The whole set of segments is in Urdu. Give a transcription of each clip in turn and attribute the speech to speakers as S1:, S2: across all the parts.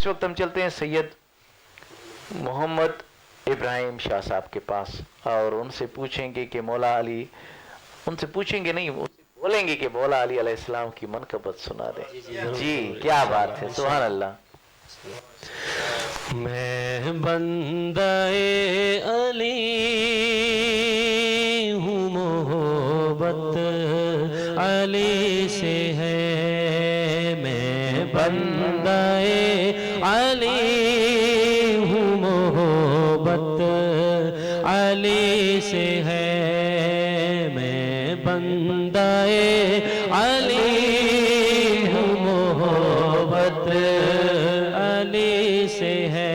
S1: اس وقت ہم چلتے ہیں سید محمد ابراہیم شاہ صاحب کے پاس اور ان سے پوچھیں گے کہ مولا علی، ان سے پوچھیں گے نہیں، ان سے بولیں گے کہ مولا علی علیہ السلام کی منقبت سنا دیں۔ جی کیا بات ہے، سبحان اللہ۔
S2: میں بندہ علی ہوں، محبت علی سے ہے، میں بندہ علی ہوں، محبت علی سے ہے، میں بندہ علی ہوں، محبت علی سے ہے۔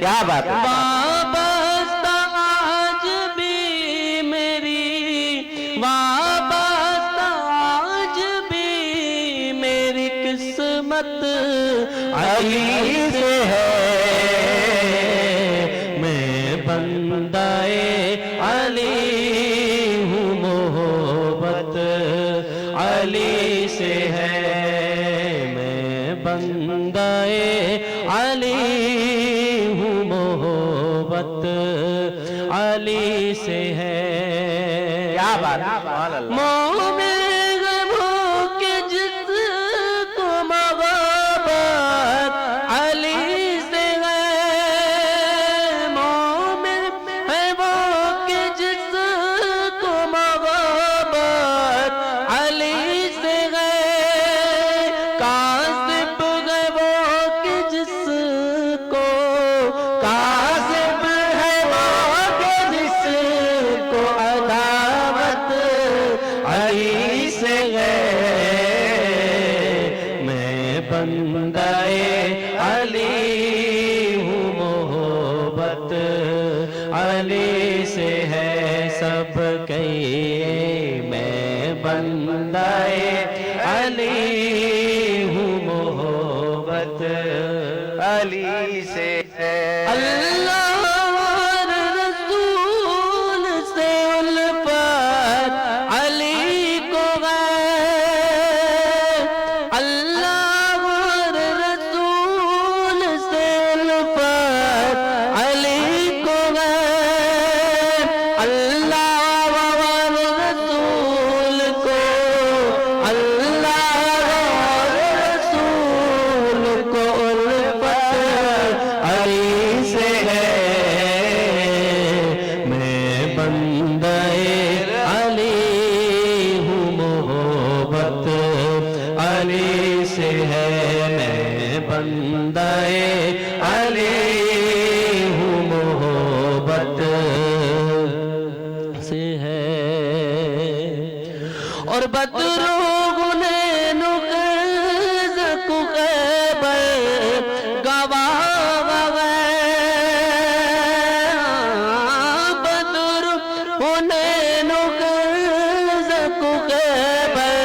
S1: کیا بات ہے،
S2: وابستہ آج بھی میری، وابستہ آج بھی میری قسمت علی سے ہے، میں بندہ علی ہوں، محبت علی سے ہے، میں بندہ علی ہوں، محبت علی سے ہے۔
S1: کیا بات ہے، سبحان اللہ۔
S2: مومن غموں کے جس کو محبت علی سے ہے، مومن ہے وہ کہ جس کو محبت علی سے ہے، کاذب ہے وہ کہ جس کو، کاذب ہے وہ کہ جس کو عداوت علی سے ہے، میں بندہ علی ہوں، محبت علی سے ہے، سب کہیے میں بندہ علی ہوں، محبت
S1: علی سے ہے۔
S2: اللہ اور رسول سے الفت علی کو ہے، اللہ اور رسول سے الفت علی کو ہے، اللہ اور رسول کو، اللہ اور رسول کو الفت علی سے ہے، میں بندہ علی ہوں، محبت علی سے ہے، میں بندہ علی ہوں، محبت سے ہے۔ اور بدرو گنین خیز کو خیبر گواہ ہے، بدر گنین خیز کو خیبر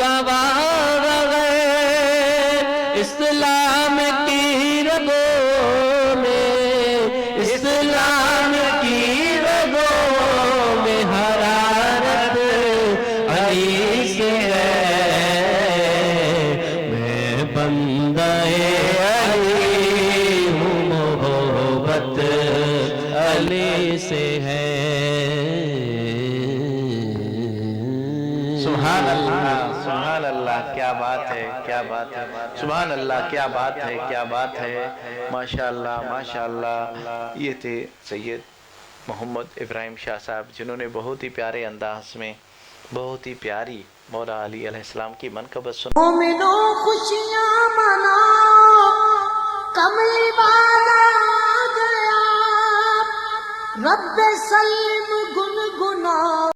S2: گواہ ہے، اسلام کی رگوں میں، اسلام کی رگوں میں حرارت علی سے ہے، میں بندہ علی ہوں، محبت علی سے ہے۔
S1: سبحان اللہ، سبحان اللہ، کیا بات ہے، کیا بات ہے، سبحان اللہ، کیا بات ہے، کیا بات ہے، ماشاءاللہ ماشاءاللہ۔ یہ تھے سید محمد ابراہیم شاہ صاحب، جنہوں نے بہت ہی پیارے انداز میں بہت ہی پیاری مولا علی علیہ السلام کی منقبت سنی۔
S3: مومنوں خوشیاں مناؤ، کملی والا آ گیا، رب سلم گنگناؤ۔